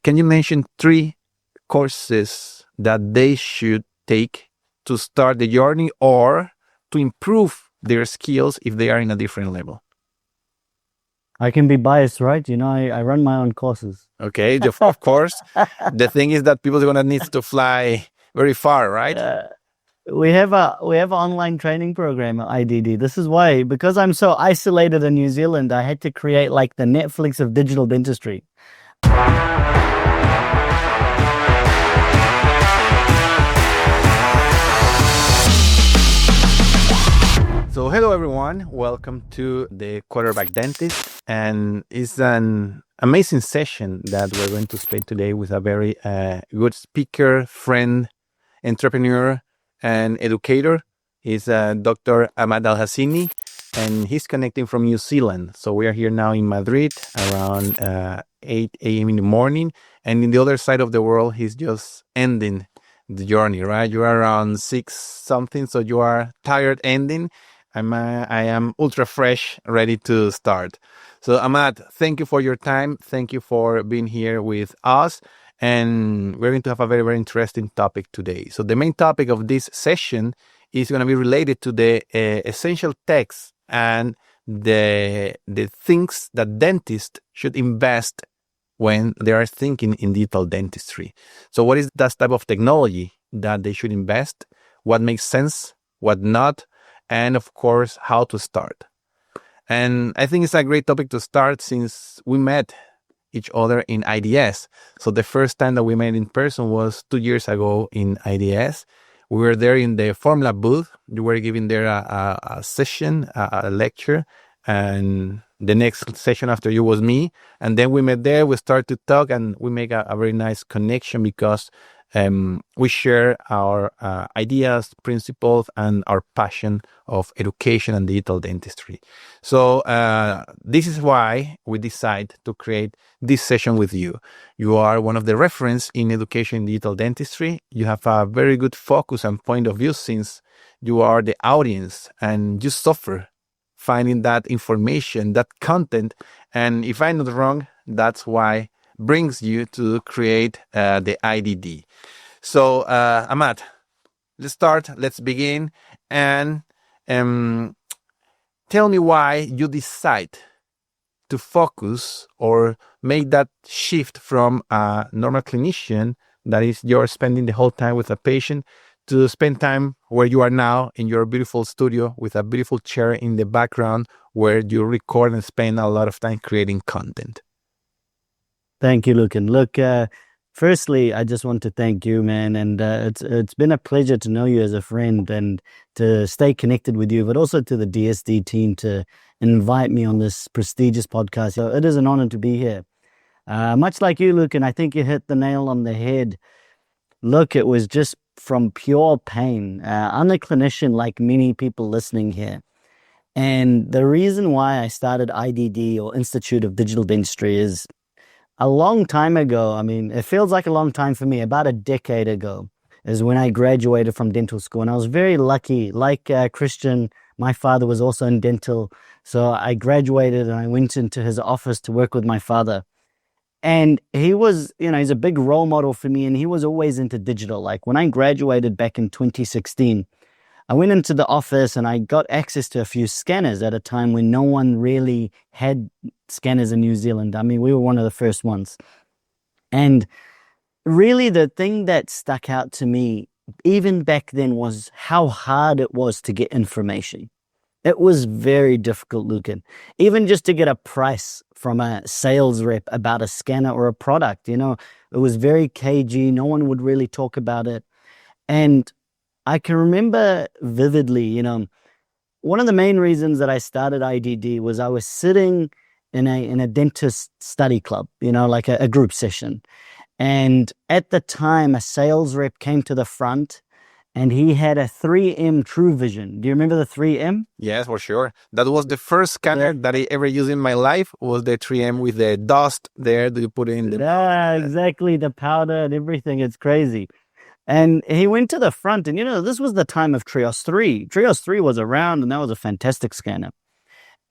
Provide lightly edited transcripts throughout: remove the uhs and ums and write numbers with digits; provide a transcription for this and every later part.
can you mention 3 courses that they should take to start the journey or to improve their skills if they are in a different level? I can be biased, right? I run my own courses. Okay, of course. The thing is that people are gonna need to fly very far, right? We have an online training program at IDD. This is why, because I'm so isolated in New Zealand, I had to create like the Netflix of digital dentistry. So hello everyone, welcome to the Quarterback Dentist, and it's an amazing session that we're going to spend today with a very good speaker, friend, entrepreneur, and educator. He's Dr. Ahmad Al-Hassiny, and he's connecting from New Zealand. So we are here now in Madrid around 8 a.m. in the morning, and in the other side of the world, he's just ending the journey, right? You are around 6 something, so you are tired ending. I am ultra fresh, ready to start. So Ahmad, thank you for your time. Thank you for being here with us. And we're going to have a very, very interesting topic today. So the main topic of this session is going to be related to the essential texts and the things that dentists should invest when they are thinking in digital dentistry. So what is that type of technology that they should invest? What makes sense? What not? And of course, how to start. And I think it's a great topic to start since we met each other in IDS. So the first time that we met in person was 2 years ago in IDS. We were there in the Formula booth. You were giving there a session, a lecture, and the next session after you was me. And then we met there, we started to talk, and we make a very nice connection because we share our ideas, principles, and our passion of education and digital dentistry. So this is why we decide to create this session with you. You are one of the reference in education in digital dentistry. You have a very good focus and point of view since you are the audience and you suffer finding that information, that content. And if I'm not wrong, that's why brings you to create the IDD. So, Ahmad, let's start, let's begin, and tell me why you decide to focus or make that shift from a normal clinician, that is, you're spending the whole time with a patient, to spend time where you are now in your beautiful studio with a beautiful chair in the background where you record and spend a lot of time creating content. Thank you, Luken. Look, firstly, I just want to thank you, man. And it's been a pleasure to know you as a friend and to stay connected with you, but also to the DSD team to invite me on this prestigious podcast. So it is an honor to be here. Much like you, Luken, I think you hit the nail on the head. Look, it was just from pure pain. I'm a clinician like many people listening here. And the reason why I started IDD, or Institute of Digital Dentistry, is a long time ago. I mean, it feels like a long time for me. About a decade ago is when I graduated from dental school. And I was very lucky. Like Christian, my father was also in dental. So I graduated and I went into his office to work with my father. And he was, he's a big role model for me. And he was always into digital. Like when I graduated back in 2016, I went into the office and I got access to a few scanners at a time when no one really had scanners in New Zealand. I mean, we were one of the first ones. And really the thing that stuck out to me, even back then, was how hard it was to get information. It was very difficult, Luken. Even just to get a price from a sales rep about a scanner or a product, it was very cagey. No one would really talk about it. And I can remember vividly, one of the main reasons that I started IDD was I was sitting in a dentist study club, like a group session. And at the time, a sales rep came to the front and he had a 3M True Vision. Do you remember the 3M? Yes, for sure. That was the first scanner that I ever used in my life, was the 3M with the dust there. Do you put it in the... Yeah, exactly. The powder and everything. It's crazy. And he went to the front, and this was the time of Trios 3. Trios 3 was around, and that was a fantastic scanner.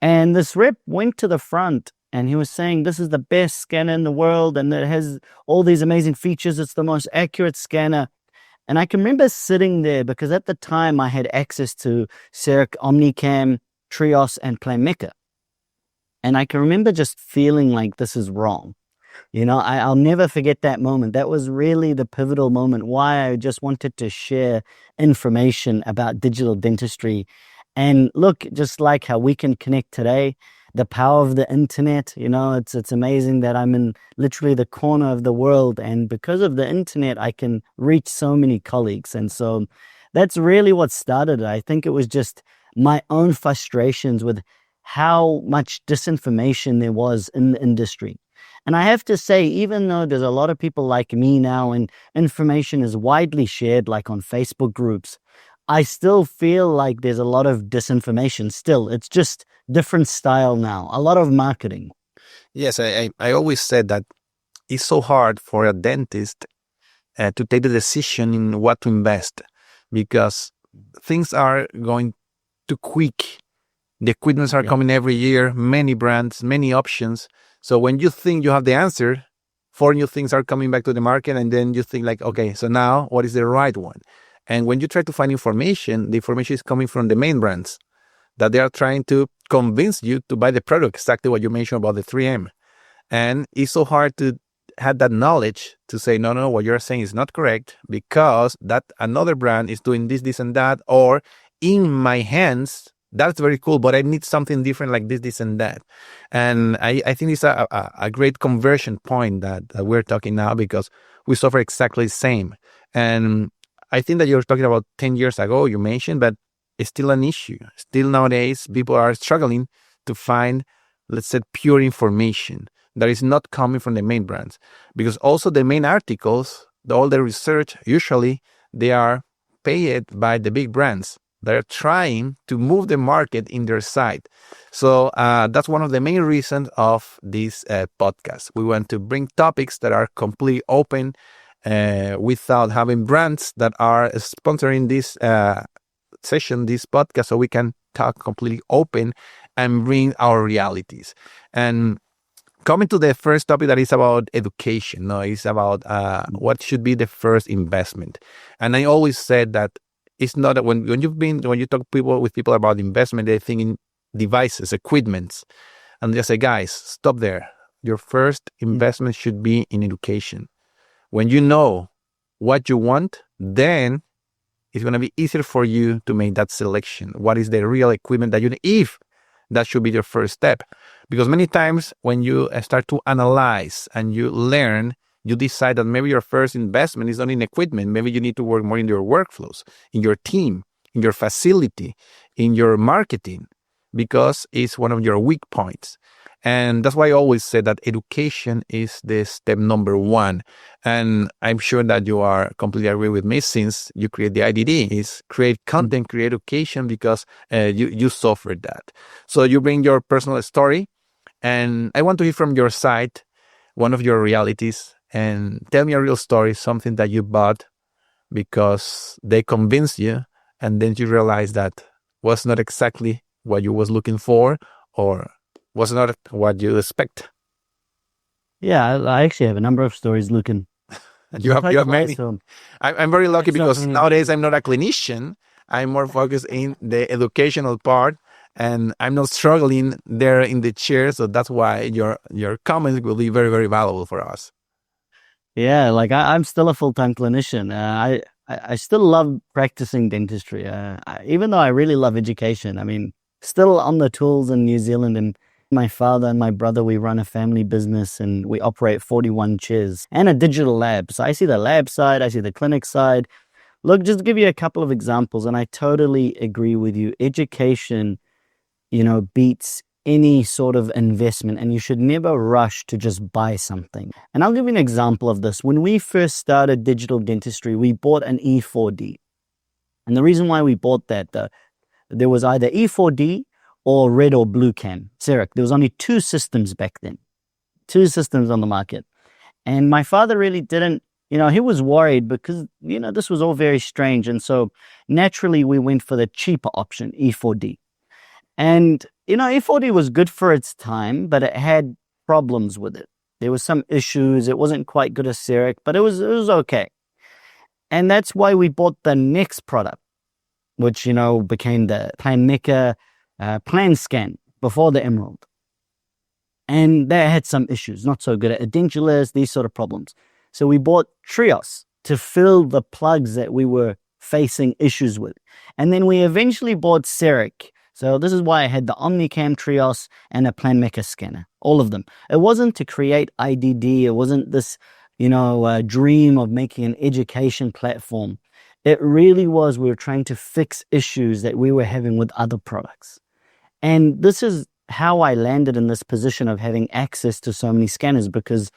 And this rep went to the front, And he was saying, this is the best scanner in the world, and it has all these amazing features. It's the most accurate scanner. And I can remember sitting there because at the time I had access to CEREC, Omnicam, Trios, and Planmeca. And I can remember just feeling like this is wrong. I'll never forget that moment. That was really the pivotal moment why I just wanted to share information about digital dentistry. And look, just like how we can connect today, the power of the internet, it's amazing that I'm in literally the corner of the world. And because of the internet, I can reach so many colleagues. And so that's really what started it. I think it was just my own frustrations with how much disinformation there was in the industry. And I have to say, even though there's a lot of people like me now and information is widely shared, like on Facebook groups, I still feel like there's a lot of disinformation still. It's just different style now, a lot of marketing. Yes, I always said that it's so hard for a dentist to take the decision in what to invest because things are going too quick. The equipments are coming every year, many brands, many options. So when you think you have the answer, 4 new things are coming back to the market, and then you think like, okay, so now what is the right one? And when you try to find information, the information is coming from the main brands that they are trying to convince you to buy the product, exactly what you mentioned about the 3M. And it's so hard to have that knowledge to say, no, what you're saying is not correct because that another brand is doing this, and that, or in my hands, that's very cool, but I need something different like this, and that. And I think it's a great conversion point that we're talking now because we suffer exactly the same. And I think that you're talking about 10 years ago, you mentioned, but it's still an issue. Still nowadays, people are struggling to find, let's say, pure information that is not coming from the main brands. Because also the main articles, all the research, usually they are paid by the big brands. They're trying to move the market in their side. So that's one of the main reasons of this podcast. We want to bring topics that are completely open without having brands that are sponsoring this session, this podcast, so we can talk completely open and bring our realities. And coming to the first topic that is about education, it's about what should be the first investment. And I always said that it's not that when you talk with people about investment, they think in devices, equipments, and they say, guys, stop there. Your first investment should be in education. When you know what you want, then it's going to be easier for you to make that selection. What is the real equipment that you need? If that should be your first step. Because many times when you start to analyze and you learn, you decide that maybe your first investment is not in equipment. Maybe you need to work more in your workflows, in your team, in your facility, in your marketing, because it's one of your weak points. And that's why I always say that education is the step number 1. And I'm sure that you are completely agree with me since you create the IDD, is create content, create education because you suffered that. So you bring your personal story, and I want to hear from your side, one of your realities, and tell me a real story, something that you bought because they convinced you, and then you realize that was not exactly what you was looking for, or was not what you expect. Yeah, I actually have a number of stories, Luken. You have many. I'm very lucky because nowadays I'm not a clinician. I'm more focused in the educational part, and I'm not struggling there in the chair. So that's why your comments will be very, very valuable for us. Yeah, like I'm still a full-time clinician. I still love practicing dentistry, even though I really love education. I mean, still on the tools in New Zealand, and my father and my brother, we run a family business and we operate 41 chairs and a digital lab. So I see the lab side, I see the clinic side. Look, just to give you a couple of examples, and I totally agree with you. Education, beats any sort of investment, and you should never rush to just buy something. And I'll give you an example of this. When we first started digital dentistry, we bought an E4D. And the reason why we bought that, there was either E4D or red or blue can, CEREC. There was only 2 systems back then, 2 systems on the market. And my father really didn't, he was worried because, this was all very strange. And so naturally we went for the cheaper option, E4D. And E40 was good for its time, but it had problems with it. There was some issues. It wasn't quite good as CEREC, but it was okay. And that's why we bought the next product, which, became the Planmeca Plan Scan before the Emerald. And they had some issues, not so good at edentulous, these sort of problems. So we bought Trios to fill the plugs that we were facing issues with. And then we eventually bought CEREC. So this is why I had the Omnicam Trios and a Planmeca scanner, all of them. It wasn't to create IDD. It wasn't this, dream of making an education platform. It really was, we were trying to fix issues that we were having with other products. And this is how I landed in this position of having access to so many scanners, because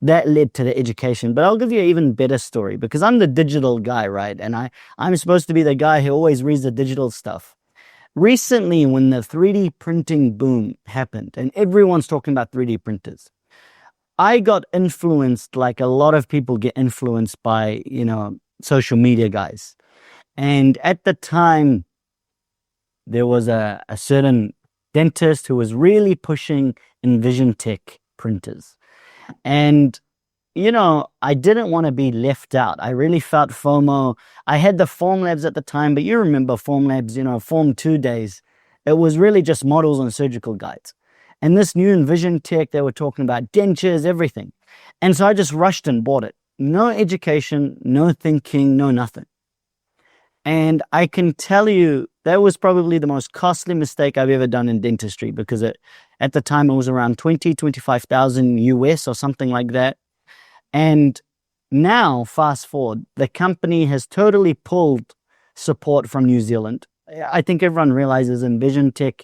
that led to the education. But I'll give you an even better story, because I'm the digital guy, right? And I'm supposed to be the guy who always reads the digital stuff. Recently, when the 3D printing boom happened, and everyone's talking about 3D printers, I got influenced like a lot of people get influenced by, social media guys. And at the time, there was a certain dentist who was really pushing EnvisionTEC printers. And, I didn't want to be left out. I really felt FOMO. I had the Formlabs at the time, but you remember Formlabs, Form 2 days. It was really just models and surgical guides. And this new EnvisionTEC, they were talking about dentures, everything. And so I just rushed and bought it. No education, no thinking, no nothing. And I can tell you that was probably the most costly mistake I've ever done in dentistry, because at the time it was around 25,000 US or something like that. And now, fast forward, the company has totally pulled support from New Zealand. I think everyone realizes EnvisionTEC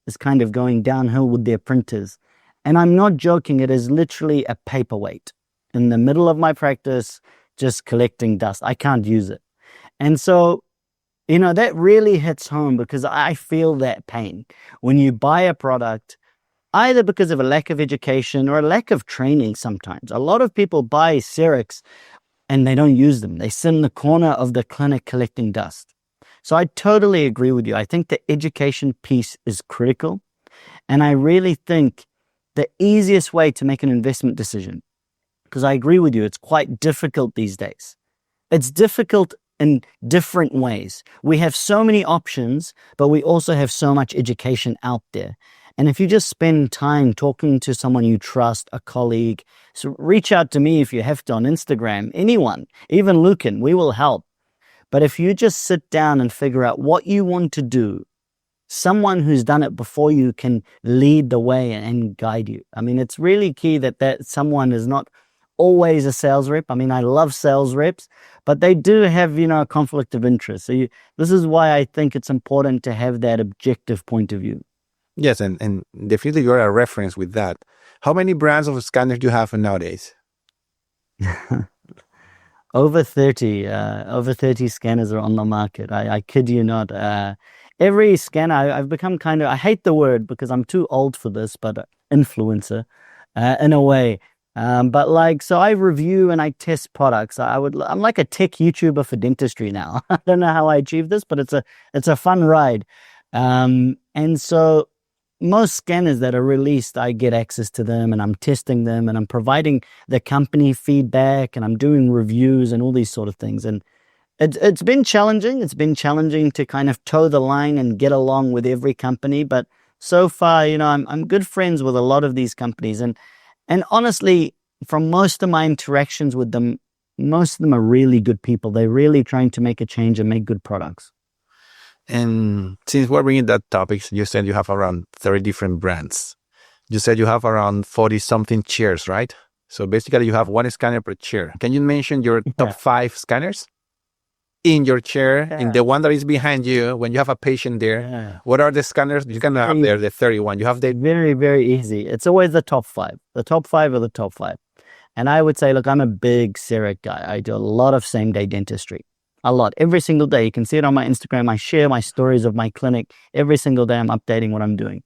is kind of going downhill with their printers. And I'm not joking, it is literally a paperweight in the middle of my practice, just collecting dust. I can't use it. And so, that really hits home, because I feel that pain when you buy a product, either because of a lack of education or a lack of training sometimes. A lot of people buy CERECs and they don't use them. They sit in the corner of the clinic collecting dust. So I totally agree with you. I think the education piece is critical. And I really think the easiest way to make an investment decision, because I agree with you, it's quite difficult these days. It's difficult in different ways. We have so many options, but we also have so much education out there. And if you just spend time talking to someone you trust, a colleague, so reach out to me if you have to on Instagram, anyone, even Luken, we will help. But if you just sit down and figure out what you want to do, someone who's done it before you can lead the way and guide you. I mean, it's really key that someone is not always a sales rep. I mean, I love sales reps, but they do have, a conflict of interest. So this is why I think it's important to have that objective point of view. Yes, and definitely you're a reference with that. How many brands of scanners do you have nowadays? Over 30 scanners are on the market. I kid you not. Every scanner, I've become I hate the word because I'm too old for this, but influencer in a way. So I review and I test products. I'm like a tech YouTuber for dentistry now. I don't know how I achieved this, but it's a fun ride. And so most scanners that are released, I get access to them and I'm testing them and I'm providing the company feedback and I'm doing reviews and all these sort of things. And it's been challenging. It's been challenging to kind of toe the line and get along with every company. But so far, I'm good friends with a lot of these companies. And honestly, from most of my interactions with them, most of them are really good people. They're really trying to make a change and make good products. And since we're bringing that topic, you said you have around 30 different brands. You said you have around 40 something chairs, right? So basically you have one scanner per chair. Can you mention your top 5 scanners in your chair, in the one that is behind you, when you have a patient there? Yeah. What are the scanners you can have there, the 31? You have the... Very, very easy. It's always the top 5. The top 5 are the top 5. And I would say, look, I'm a big CEREC guy. I do a lot of same-day dentistry. A lot. Every single day. You can see it on my Instagram. I share my stories of my clinic. Every single day I'm updating what I'm doing.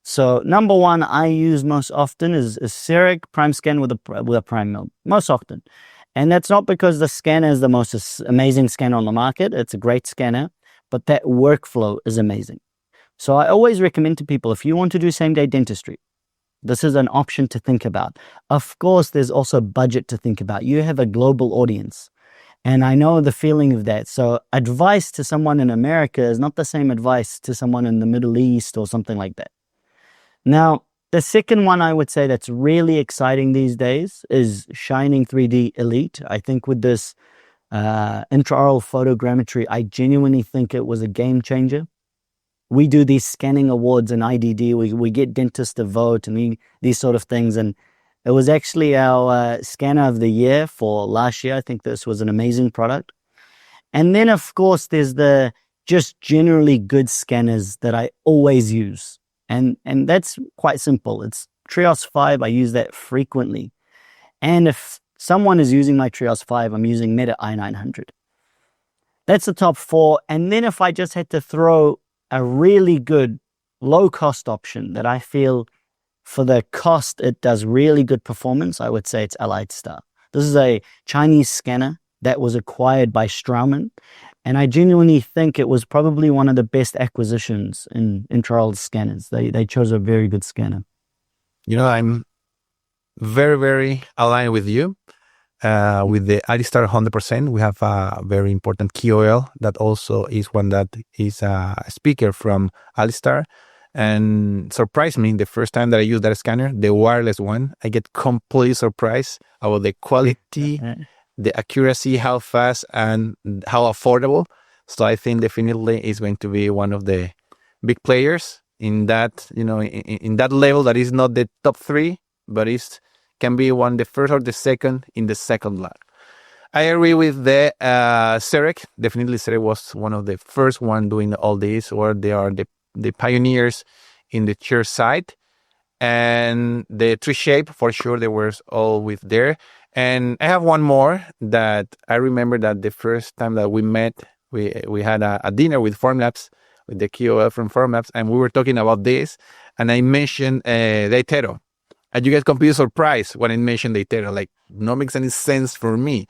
So number one I use most often is CEREC Prime Scan with a prime mill. Most often. And that's not because the scanner is the most amazing scanner on the market. It's a great scanner. But that workflow is amazing. So I always recommend to people, if you want to do same-day dentistry, this is an option to think about. Of course, there's also budget to think about. You have a global audience, and I know the feeling of that. So advice to someone in America is not the same advice to someone in the Middle East or something like that. Now, the second one I would say that's really exciting these days is Shining 3D Elite. I think with this intraoral photogrammetry, I genuinely think it was a game changer. We do these scanning awards in IDD. We get dentists to vote and these sort of things. And it was actually our scanner of the year for last year. I think this was an amazing product. And then, of course, there's the just generally good scanners that I always use. And that's quite simple. It's Trios 5. I use that frequently. And if someone is using my Trios 5, I'm using Meta i900. That's the top 4. And then if I just had to throw a really good low-cost option that I feel for the cost, it does really good performance, I would say it's Alliedstar. This is a Chinese scanner that was acquired by Straumann. And I genuinely think it was probably one of the best acquisitions in intraoral scanners. They chose a very good scanner. I'm very, very aligned with you. With the Alliedstar 100%, we have a very important KOL that also is one that is a speaker from Alliedstar. And surprised me the first time that I used that scanner, the wireless one. I get completely surprised about the quality, the accuracy, how fast and how affordable. So I think definitely is going to be one of the big players in that, in that level that is not the top 3, but can be the first or the second in the second line. I agree with the CEREC. Definitely CEREC was one of the first one doing all this, or they are the pioneers in the chair side. And the 3Shape, for sure, they were all with there. And I have one more that I remember that the first time that we met, we had a dinner with Formlabs, with the KOL from Formlabs, and we were talking about this, and I mentioned the iTero. And you guys completely surprised when I mentioned the iTero, like, no makes any sense for me.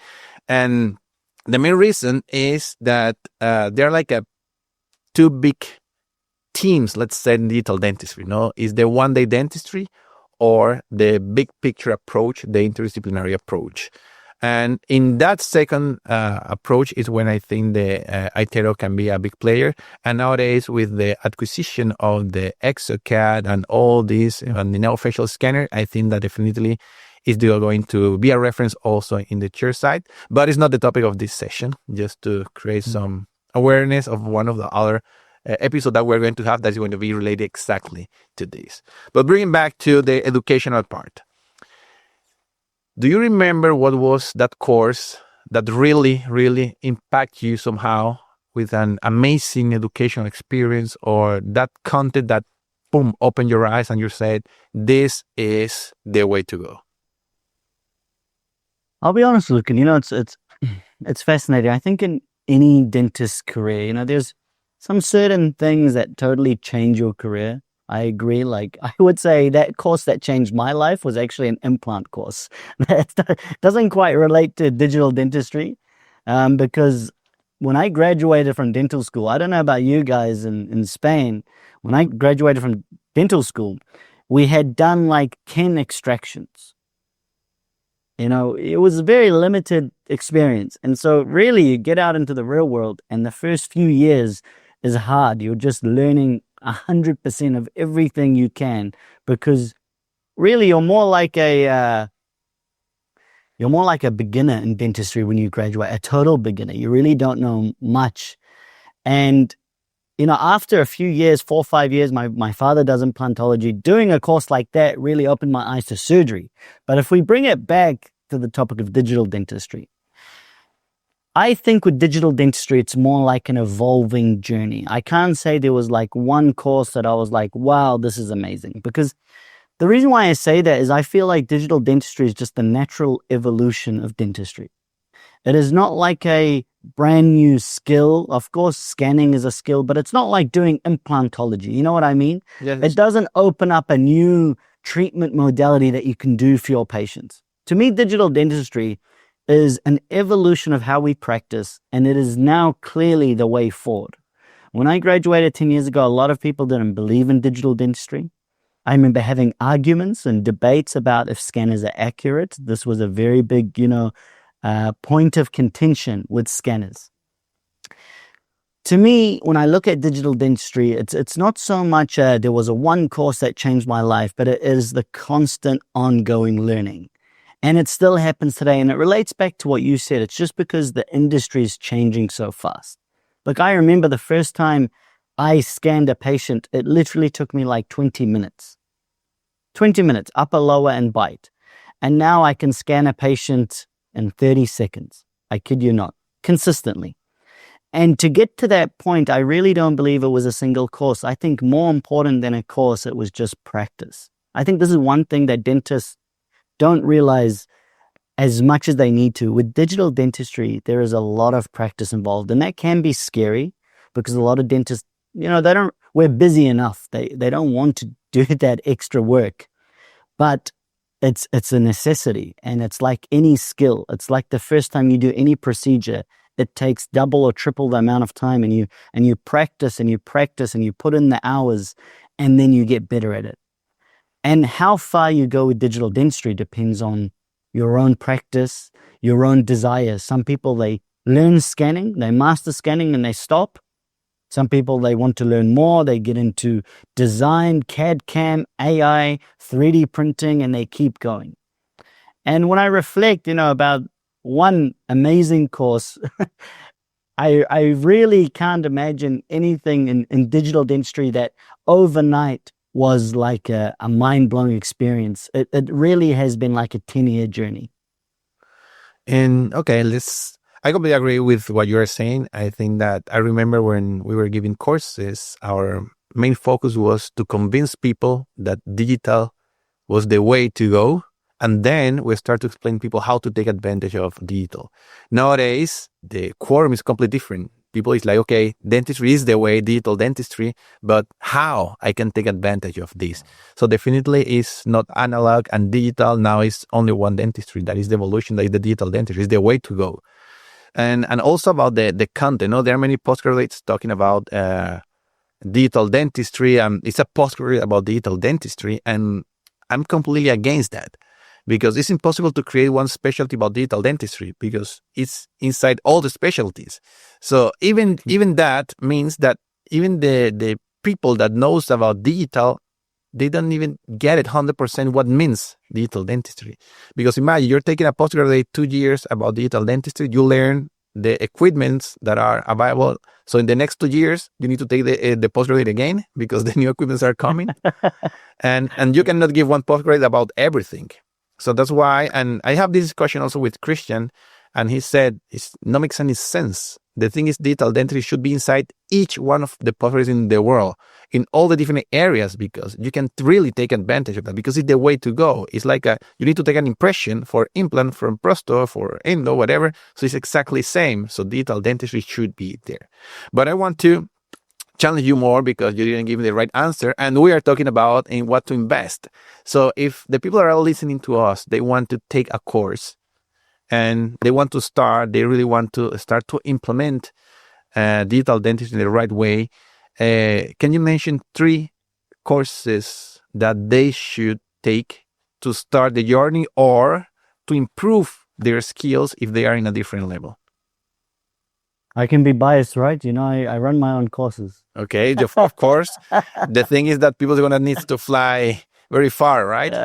And the main reason is that they're like two big teams, let's say, in digital dentistry, is the one-day dentistry or the big picture approach, the interdisciplinary approach. And in that second approach is when I think the iTero can be a big player. And nowadays, with the acquisition of the exocad and all this, and the neofacial scanner, I think that definitely is going to be a reference also in the chair side. But it's not the topic of this session, just to create some awareness of one of the other episode that we're going to have that's going to be related exactly to this. But bringing back to the educational part, do you remember what was that course that really, really impacted you somehow with an amazing educational experience, or that content that, boom, opened your eyes and you said, this is the way to go? I'll be honest, Luken, it's fascinating. I think in any dentist career, there's some certain things that totally change your career. I agree. Like, I would say that course that changed my life was actually an implant course. That doesn't quite relate to digital dentistry, because when I graduated from dental school, I don't know about you guys in Spain, when I graduated from dental school, we had done like 10 extractions. It was a very limited experience. And so really you get out into the real world, and the first few years is hard. You're just learning 100% of everything you can, because really you're more like a beginner in dentistry when you graduate, a total beginner. You really don't know much. And after a few years, 4 or 5 years, my father does implantology. Doing a course like that really opened my eyes to surgery. But if we bring it back to the topic of digital dentistry, I think with digital dentistry, it's more like an evolving journey. I can't say there was like one course that I was like, wow, this is amazing. Because the reason why I say that is I feel like digital dentistry is just the natural evolution of dentistry. It is not like a brand new skill. Of course, scanning is a skill, but it's not like doing implantology. You know what I mean? Yes. It doesn't open up a new treatment modality that you can do for your patients. To me, digital dentistry is an evolution of how we practice, and it is now clearly the way forward. When I graduated 10 years ago, a lot of people didn't believe in digital dentistry. I remember having arguments and debates about if scanners are accurate. This was a very big, point of contention with scanners. To me, when I look at digital dentistry, it's not so much there was a one course that changed my life, but it is the constant ongoing learning. And it still happens today. And it relates back to what you said. It's just because the industry is changing so fast. Look, I remember the first time I scanned a patient, it literally took me like 20 minutes. 20 minutes, upper, lower, and bite. And now I can scan a patient in 30 seconds. I kid you not, consistently. And to get to that point, I really don't believe it was a single course. I think more important than a course, it was just practice. I think this is one thing that dentists don't realize as much as they need to. With digital dentistry, there is a lot of practice involved, and that can be scary because a lot of dentists, we're busy enough. They don't want to do that extra work, but it's a necessity, and it's like any skill. It's like the first time you do any procedure, it takes double or triple the amount of time, and you practice and you practice and you put in the hours, and then you get better at it. And how far you go with digital dentistry depends on your own practice, your own desires. Some people, they learn scanning, they master scanning, and they stop. Some people, they want to learn more. They get into design, CAD, CAM, AI, 3D printing, and they keep going. And when I reflect, about one amazing course, I really can't imagine anything in digital dentistry that overnight was like a mind-blowing experience. It really has been like a 10-year journey. And okay, I completely agree with what you are saying. I think that I remember when we were giving courses, our main focus was to convince people that digital was the way to go. And then we start to explain to people how to take advantage of digital. Nowadays, the quorum is completely different. People is like, okay, dentistry is the way, digital dentistry, but how I can take advantage of this? So definitely it's not analog and digital. Now it's only one dentistry. That is the evolution, that is the digital dentistry. It's the way to go. And also about the content. There are many postgraduates talking about digital dentistry. It's a postgraduate about digital dentistry, and I'm completely against that. Because it's impossible to create one specialty about digital dentistry because it's inside all the specialties. So even that means that even the people that knows about digital, they don't even get it 100% what means digital dentistry. Because imagine you're taking a postgraduate 2 years about digital dentistry, you learn the equipments that are available. So in the next 2 years, you need to take the postgraduate again because the new equipments are coming. and you cannot give one postgraduate about everything. So that's why, and I have this discussion also with Christian, and he said it not makes any sense. The thing is, digital dentistry should be inside each one of the postgraduates in the world, in all the different areas, because you can really take advantage of that, because it's the way to go. It's like you need to take an impression for implant, for prosto, for endo, whatever. So it's exactly the same. So digital dentistry should be there. But I want to challenge you more because you didn't give me the right answer, and we are talking about in what to invest. So if the people are listening to us, they want to take a course and they want to start, they really want to start to implement digital dentistry in the right way, can you mention 3 courses that they should take to start the journey or to improve their skills if they are in a different level? I can be biased, right? I run my own courses. Okay, of course. The thing is that people are going to need to fly very far, right?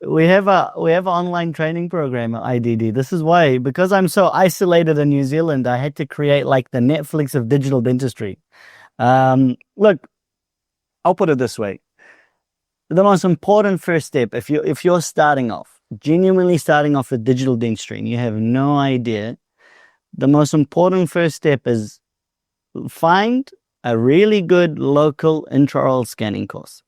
We have an online training program at IDD. This is why, because I'm so isolated in New Zealand, I had to create like the Netflix of digital dentistry. Look, I'll put it this way. The most important first step, if you're genuinely starting off with digital dentistry and you have no idea, the most important first step is find a really good local intraoral scanning course,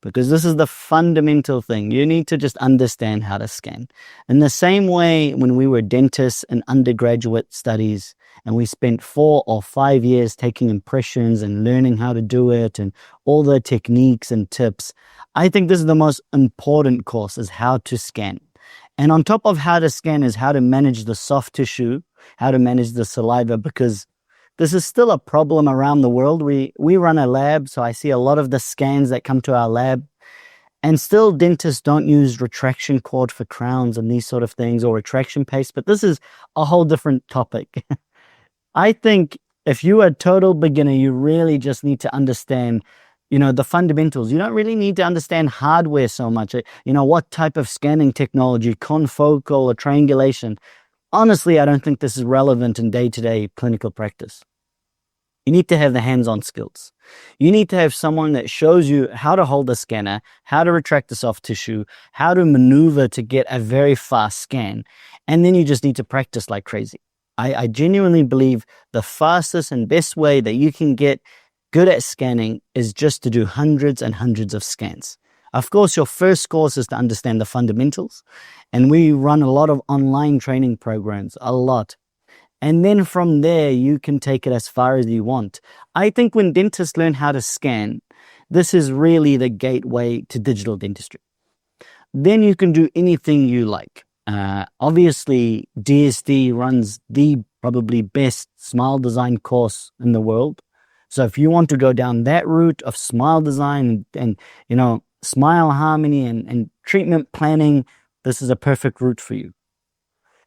because this is the fundamental thing. You need to just understand how to scan. In the same way, when we were dentists in undergraduate studies and we spent 4 or 5 years taking impressions and learning how to do it and all the techniques and tips, I think this is the most important course, is how to scan. And on top of how to scan is how to manage the soft tissue, how to manage the saliva, because This is still a problem around the world. We run a lab, so I see a lot of the scans that come to our lab. And still, dentists don't use retraction cord for crowns and these sort of things, or retraction paste, but this is a whole different topic. I think if you are a total beginner, you really just need to understand, the fundamentals. You don't really need to understand hardware so much. What type of scanning technology, confocal or triangulation. Honestly, I don't think this is relevant in day-to-day clinical practice. You need to have the hands-on skills. You need to have someone that shows you how to hold a scanner, how to retract the soft tissue, how to maneuver to get a very fast scan. And then you just need to practice like crazy. I genuinely believe the fastest and best way that you can get good at scanning is just to do hundreds and hundreds of scans. Of course, your first course is to understand the fundamentals. And we run a lot of online training programs, a lot. And then from there, you can take it as far as you want. I think when dentists learn how to scan, this is really the gateway to digital dentistry. Then you can do anything you like. Obviously, DSD runs the probably best smile design course in the world. So if you want to go down that route of smile design and smile harmony and treatment planning, this is a perfect route for you.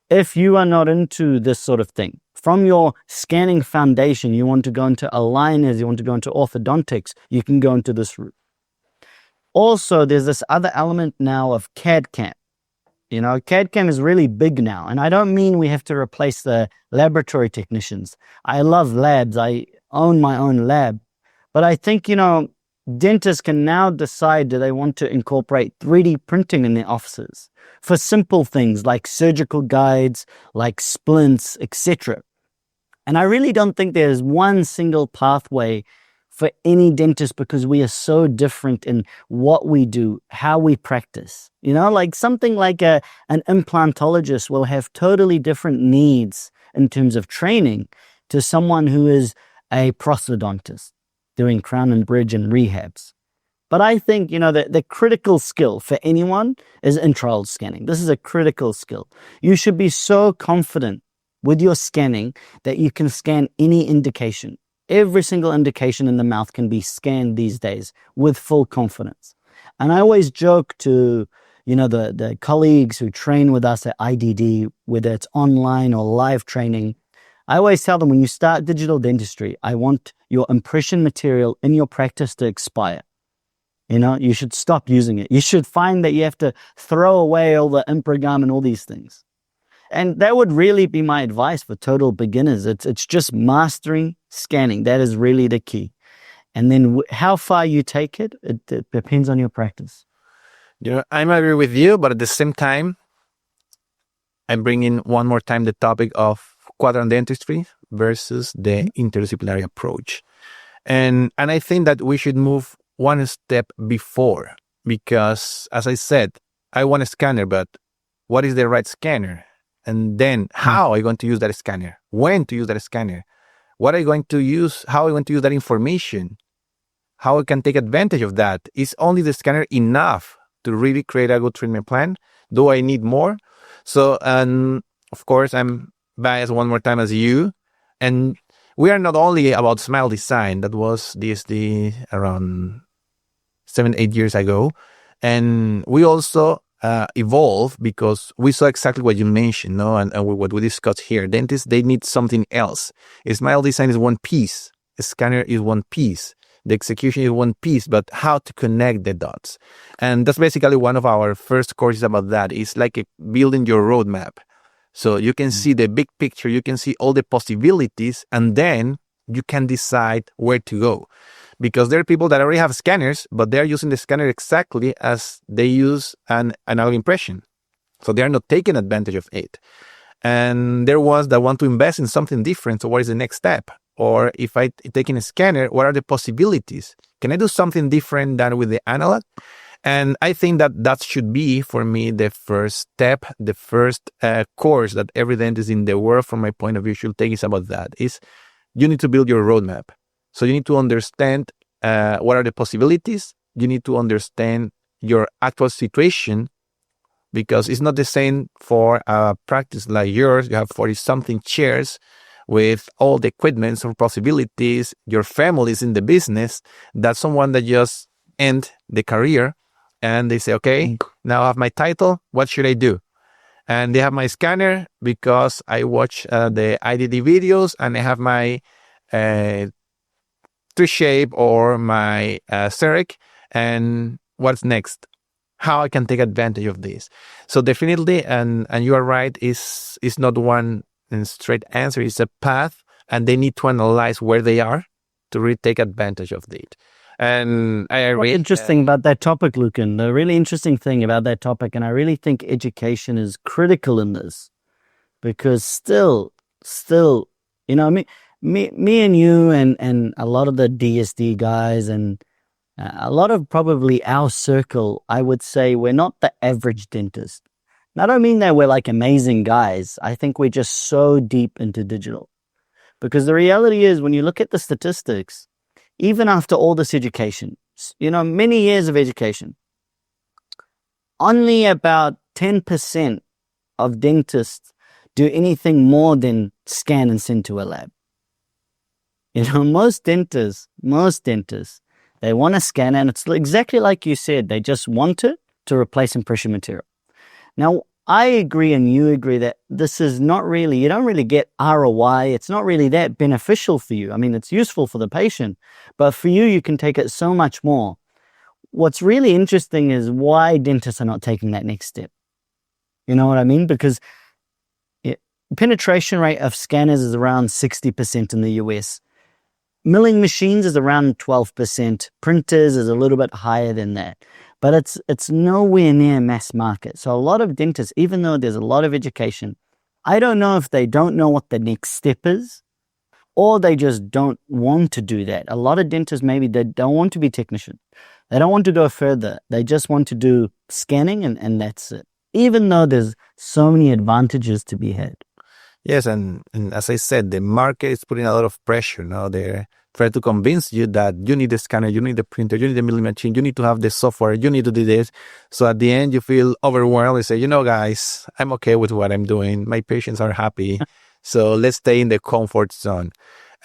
If you are not into this sort of thing, from your scanning foundation, you want to go into aligners, you want to go into orthodontics, you can go into this route. Also, there's this other element now of CAD-CAM. CAD-CAM is really big now, and I don't mean we have to replace the laboratory technicians. I love labs. I own my own lab. But I think, dentists can now decide, do they want to incorporate 3D printing in their offices for simple things like surgical guides, like splints, etc. And I really don't think there's one single pathway for any dentist, because we are so different in what we do, how we practice. Like something like an implantologist will have totally different needs in terms of training to someone who is a prosthodontist doing crown and bridge and rehabs. But I think, the critical skill for anyone is intraoral scanning. This is a critical skill. You should be so confident with your scanning that you can scan any indication. Every single indication in the mouth can be scanned these days with full confidence. And I always joke to, the colleagues who train with us at IDD, whether it's online or live training, I always tell them, when you start digital dentistry, I want your impression material in your practice to expire. You should stop using it. You should find that you have to throw away all the Improgam and all these things. And that would really be my advice for total beginners. It's just mastering scanning. That is really the key. And then how far you take it, it depends on your practice. I'm agree with you, but at the same time, I'm bringing one more time the topic of quadrant dentistry versus the interdisciplinary approach. And I think that we should move one step before, because as I said, I want a scanner, but what is the right scanner? And then how are you going to use that scanner? When to use that scanner? What are you going to use? How are you going to use that information? How I can take advantage of that? Is only the scanner enough to really create a good treatment plan? Do I need more? So, and of course, I'm biased one more time as you. And we are not only about smile design. That was DSD around 7-8 years ago. And we also evolve because we saw exactly what you mentioned, and what we discussed here. Dentists, they need something else. A smile design is one piece. A scanner is one piece. The execution is one piece, but how to connect the dots. And that's basically one of our first courses about that. It's like building your roadmap. So you can see the big picture, you can see all the possibilities, and then you can decide where to go. Because there are people that already have scanners, but they're using the scanner exactly as they use an analog impression. So they are not taking advantage of it. And there ones that want to invest in something different. So what is the next step? Or if I take in a scanner, what are the possibilities? Can I do something different than with the analog? And I think that should be, for me, the first step, the first course that every dentist in the world, from my point of view, should take is about that. Is you need to build your roadmap. So you need to understand what are the possibilities. You need to understand your actual situation, because it's not the same for a practice like yours. You have 40-something chairs, with all the equipments or possibilities, your family is in the business, that's someone that just end the career and they say, okay, now I have my title, what should I do? And they have my scanner because I watch the IDD videos, and I have my 3Shape or my CEREC, and what's next? How I can take advantage of this? So definitely, and you are right, is not one straight answer. It's a path, and they need to analyze where they are to really take advantage of it. And I agree. What's interesting about that topic, Luken, the really interesting thing about that topic, and I really think education is critical in this, because still, you know, me and you and a lot of the DSD guys and a lot of probably our circle, I would say we're not the average dentist. And I don't mean that we're like amazing guys. I think we're just so deep into digital. Because the reality is, when you look at the statistics, even after all this education, you know, many years of education, only about 10% of dentists do anything more than scan and send to a lab. You know, most dentists, they want a scanner, and it's exactly like you said, they just want it to replace impression material. Now, I agree and you agree that this is not really, you don't really get ROI. It's not really that beneficial for you. I mean, it's useful for the patient, but for you, you can take it so much more. What's really interesting is why dentists are not taking that next step. You know what I mean? Because penetration rate of scanners is around 60% in the US. Milling machines is around 12%. Printers is a little bit higher than that. But it's nowhere near mass market. So a lot of dentists, even though there's a lot of education, I don't know if they don't know what the next step is, or they just don't want to do that. A lot of dentists, maybe they don't want to be technicians. They don't want to go further. They just want to do scanning and that's it. Even though there's so many advantages to be had. Yes, and as I said, the market is putting a lot of pressure now. They're trying to convince you that you need the scanner, you need the printer, you need the milling machine, you need to have the software, you need to do this. So at the end, you feel overwhelmed. You say, you know, guys, I'm okay with what I'm doing. My patients are happy. So let's stay in the comfort zone.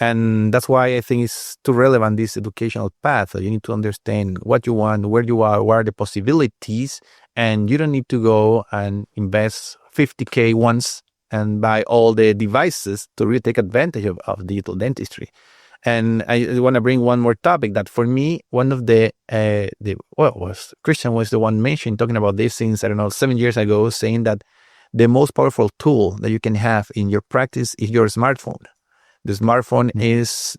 And that's why I think it's too relevant, this educational path. You need to understand what you want, where you are, what are the possibilities. And you don't need to go and invest $50K once and buy all the devices to really take advantage of digital dentistry. And I want to bring one more topic that for me, one of Christian was the one mentioned, talking about this since, 7 years ago, saying that the most powerful tool that you can have in your practice is your smartphone. The smartphone is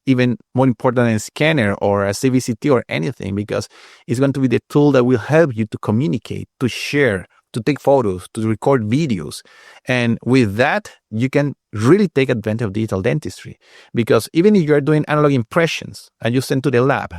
even more important than a scanner or a CBCT or anything, because it's going to be the tool that will help you to communicate, to share, to take photos, to record videos. And with that, you can really take advantage of digital dentistry. Because even if you're doing analog impressions and you send to the lab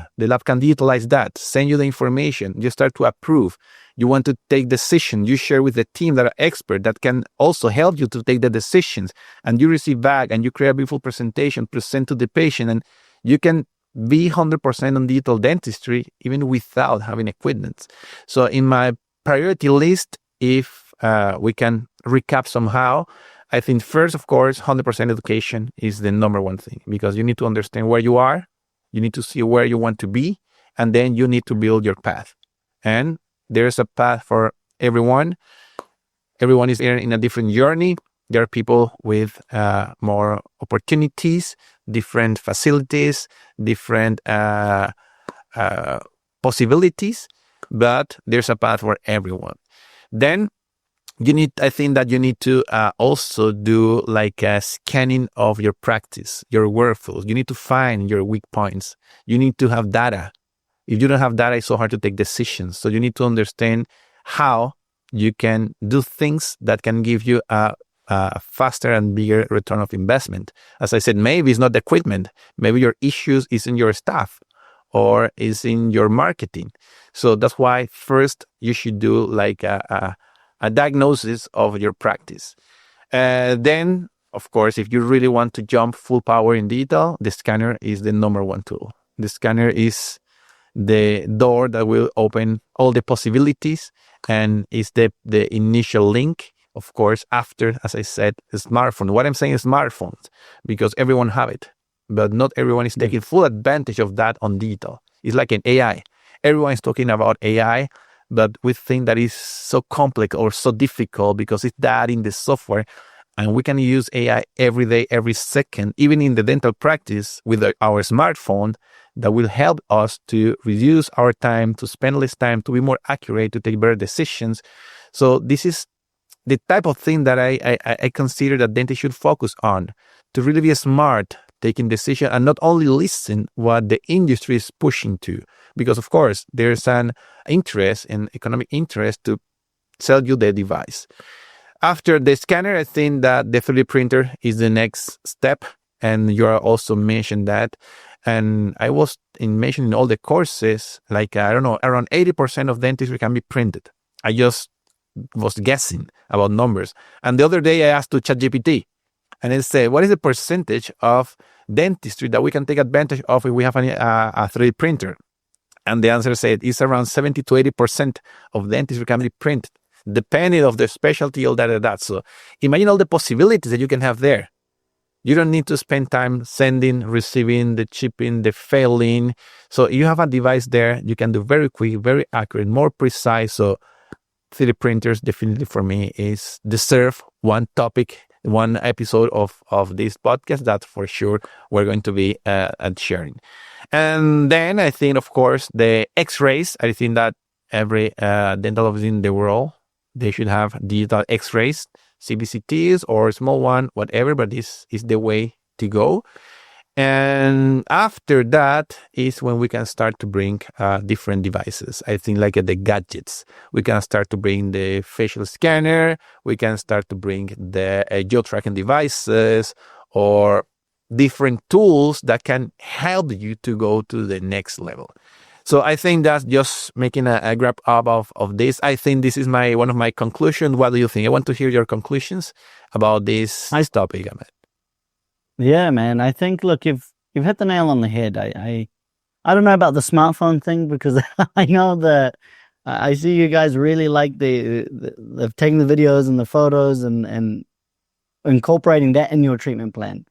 can digitalize that, send you the information, you start to approve. You want to take decisions, you share with the team that are expert that can also help you to take the decisions, and you receive back and you create a beautiful presentation, present to the patient, and you can be 100% on digital dentistry even without having equipment. So in my priority list, if we can recap somehow, I think first, of course, 100% education is the number one thing, because you need to understand where you are, you need to see where you want to be, and then you need to build your path. And there's a path for everyone. Everyone is in a different journey. There are people with more opportunities, different facilities, different possibilities, but there's a path for everyone. Then I think that you need to also do like a scanning of your practice, your workflows. You need to find your weak points. You need to have data. If you don't have data, it's so hard to take decisions. So you need to understand how you can do things that can give you a faster and bigger return of investment. As I said, maybe it's not the equipment. Maybe your issues is in your staff or is in your marketing. So that's why first you should do like a diagnosis of your practice. Then, of course, if you really want to jump full power in digital, the scanner is the number one tool. The scanner is the door that will open all the possibilities, and is the initial link of course, after, as I said, smartphone. What I'm saying is smartphones, because everyone have it, but not everyone is taking full advantage of that on digital. It's like an AI. Everyone is talking about AI, but we think that is so complex or so difficult because it's that in the software, and we can use AI every day, every second, even in the dental practice with our smartphone, that will help us to reduce our time, to spend less time, to be more accurate, to take better decisions. So this is the type of thing that I consider that dentists should focus on, to really be smart, taking decisions, and not only listen what the industry is pushing to. Because of course, there's an interest, an economic interest to sell you the device. After the scanner, I think that the 3D printer is the next step. And you are also mentioned that. And I was mentioning all the courses, like, I don't know, around 80% of dentistry can be printed. I just was guessing about numbers. And the other day I asked to ChatGPT, and it said, what is the percentage of dentistry that we can take advantage of if we have a 3D printer? And the answer said it's around 70 to 80% of dentistry can be printed, depending on the specialty, all that. So imagine all the possibilities that you can have there. You don't need to spend time sending, receiving, the shipping, the failing. So you have a device there, you can do very quick, very accurate, more precise. So 3D printers definitely for me deserve one topic, one episode of this podcast that for sure we're going to be sharing. And then I think, of course, the X-rays. I think that every dental office in the world, they should have digital X-rays, CBCTs or small one, whatever, but this is the way to go. And after that is when we can start to bring different devices. I think like the gadgets. We can start to bring the facial scanner. We can start to bring the jaw tracking devices or different tools that can help you to go to the next level. So I think that's just making a wrap up of this. I think this is one of my conclusions. What do you think? I want to hear your conclusions about this topic, Ahmed. Yeah, man. I think, look, you've hit the nail on the head. I don't know about the smartphone thing, because I know that I see you guys really like the taking the videos and the photos and incorporating that in your treatment plan.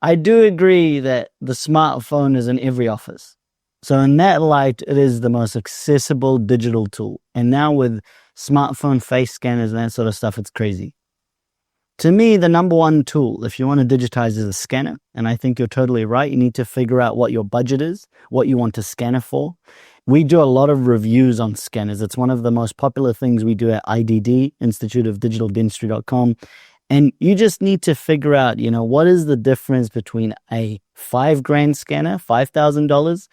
I do agree that the smartphone is in every office. So in that light, it is the most accessible digital tool. And now with smartphone face scanners and that sort of stuff, it's crazy. To me, the number one tool, if you want to digitize, is a scanner. And I think you're totally right. You need to figure out what your budget is, what you want to scanner for. We do a lot of reviews on scanners. It's one of the most popular things we do at IDD, Institute of Digital Dentistry.com. And you just need to figure out, what is the difference between a $5,000 scanner, $5,000,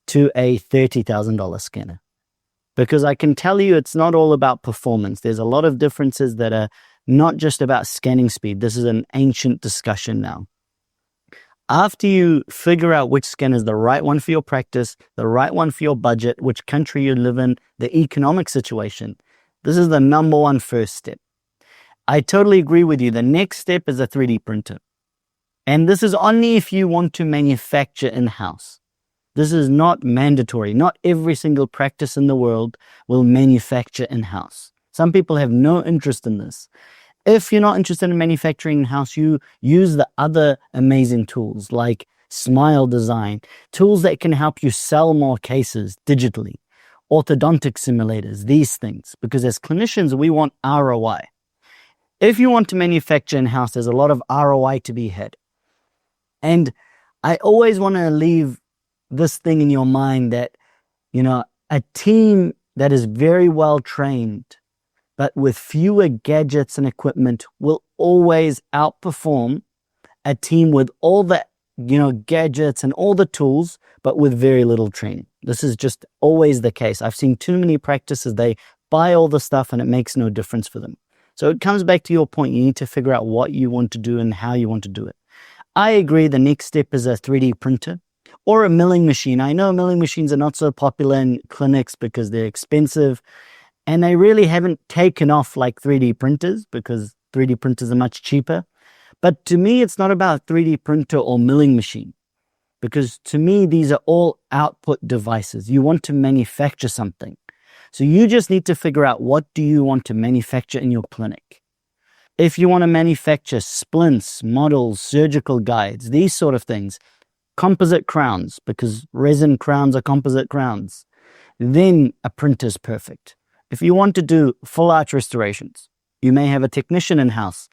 to a $30,000 scanner. Because I can tell you it's not all about performance. There's a lot of differences that are not just about scanning speed. This is an ancient discussion now. After you figure out which scanner is the right one for your practice, the right one for your budget, which country you live in, the economic situation, this is the number one first step. I totally agree with you. The next step is a 3D printer. And this is only if you want to manufacture in-house. This is not mandatory. Not every single practice in the world will manufacture in-house. Some people have no interest in this. If you're not interested in manufacturing in-house, you use the other amazing tools like Smile Design, tools that can help you sell more cases digitally, orthodontic simulators, these things. Because as clinicians, we want ROI. If you want to manufacture in-house, there's a lot of ROI to be had. And I always want to leave this thing in your mind that, a team that is very well trained, but with fewer gadgets and equipment, will always outperform a team with all the, gadgets and all the tools, but with very little training. This is just always the case. I've seen too many practices, they buy all the stuff and it makes no difference for them. So it comes back to your point. You need to figure out what you want to do and how you want to do it. I agree the next step is a 3D printer or a milling machine. I know milling machines are not so popular in clinics because they're expensive and they really haven't taken off like 3D printers because 3D printers are much cheaper. But to me, it's not about 3D printer or milling machine because to me, these are all output devices. You want to manufacture something. So you just need to figure out what do you want to manufacture in your clinic. if you want to manufacture splints, models, surgical guides, these sort of things, composite crowns, because resin crowns are composite crowns, then a printer's perfect. If you want to do full arch restorations, you may have a technician in-house.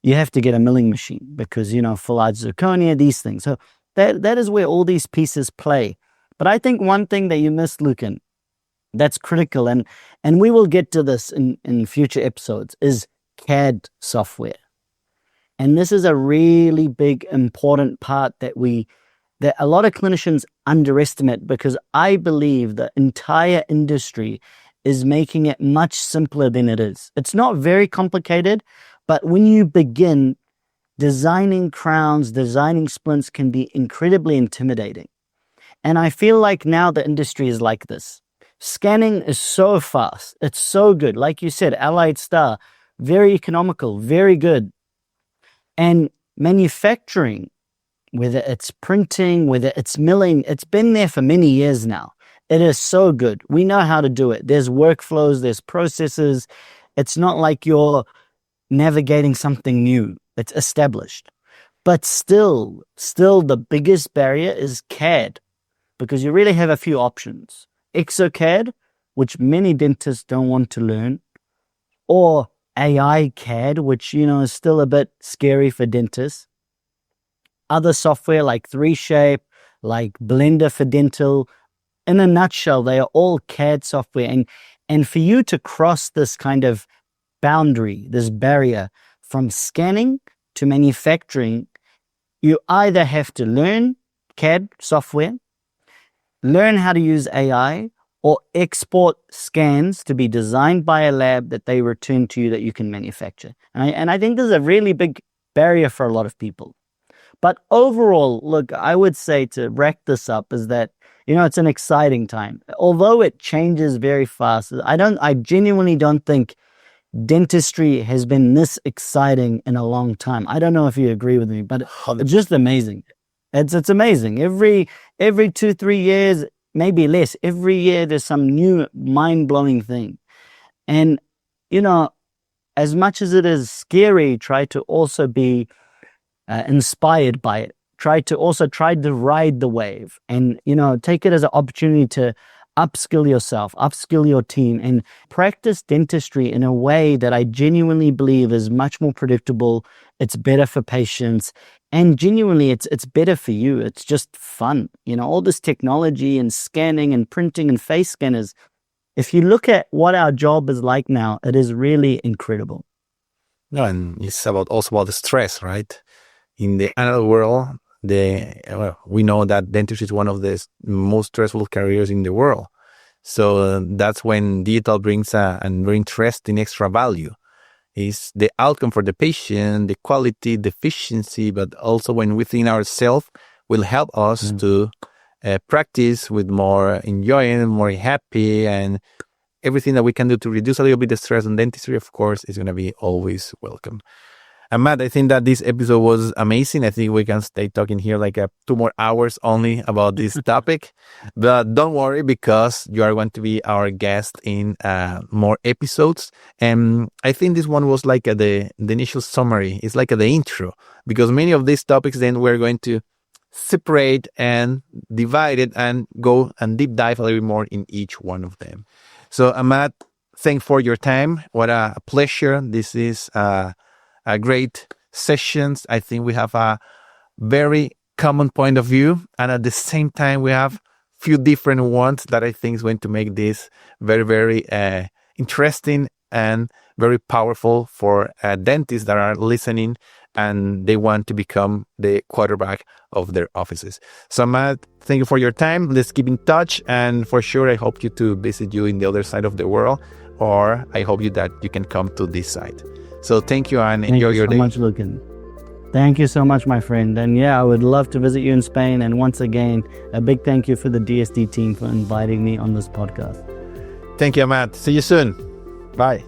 You have to get a milling machine because, full arch zirconia, these things. So that is where all these pieces play. But I think one thing that you missed, Luken, that's critical, and we will get to this in future episodes, is CAD software. And this is a really big, important part that a lot of clinicians underestimate, because I believe the entire industry is making it much simpler than it is. It's not very complicated, but when you begin, designing crowns, designing splints can be incredibly intimidating. And I feel like now the industry is like this. Scanning is so fast. It's so good. Like you said, Alliedstar, very economical, very good. And manufacturing, whether it's printing, whether it's milling, it's been there for many years now. It is so good. We know how to do it. There's workflows, there's processes. It's not like you're navigating something new. It's established. But still the biggest barrier is CAD, because you really have a few options. ExoCAD, which many dentists don't want to learn, or AI CAD, which, is still a bit scary for dentists. Other software like 3Shape, like Blender for dental. In a nutshell, they are all CAD software. And for you to cross this kind of boundary, this barrier from scanning to manufacturing, you either have to learn CAD software, learn how to use AI, or export scans to be designed by a lab that they return to you that you can manufacture. And I think this is a really big barrier for a lot of people. But overall, look, I would say, to wrap this up, is that, it's an exciting time. Although it changes very fast, I genuinely don't think dentistry has been this exciting in a long time. I don't know if you agree with me, but it's just amazing. It's amazing. Every 2-3 years, maybe less, every year there's some new mind-blowing thing. And, as much as it is scary, try to also be inspired by it. Try to ride the wave, and, take it as an opportunity to upskill yourself, upskill your team, and practice dentistry in a way that I genuinely believe is much more predictable. It's better for patients, and genuinely it's better for you. It's just fun. All this technology and scanning and printing and face scanners, if you look at what our job is like now, it is really incredible. No, and it's also about the stress, right? In the analog world, we know that dentistry is one of the most stressful careers in the world. So that's when digital brings an very interesting extra value. Is the outcome for the patient, the quality, the efficiency, but also when within ourselves will help us to practice with more enjoying, more happy, and everything that we can do to reduce a little bit the stress on dentistry, of course, is going to be always welcome. Ahmad, I think that this episode was amazing. I think we can stay talking here like 2 more hours only about this topic. But don't worry, because you are going to be our guest in more episodes. And I think this one was like the initial summary. It's like the intro, because many of these topics then we're going to separate and divide it and go and deep dive a little bit more in each one of them. So Ahmad, thanks for your time. What a pleasure. This is a great sessions. I think we have a very common point of view, and at the same time we have few different ones that I think is going to make this very, very interesting and very powerful for dentists that are listening and they want to become the quarterback of their offices. So Matt, thank you for your time. Let's keep in touch, and for sure I hope to visit you in the other side of the world, or I hope that you can come to this side. So thank you, and enjoy your day. Thank you so much, Luken. Thank you so much, my friend. And yeah, I would love to visit you in Spain. And once again, a big thank you for the DSD team for inviting me on this podcast. Thank you, Matt. See you soon. Bye.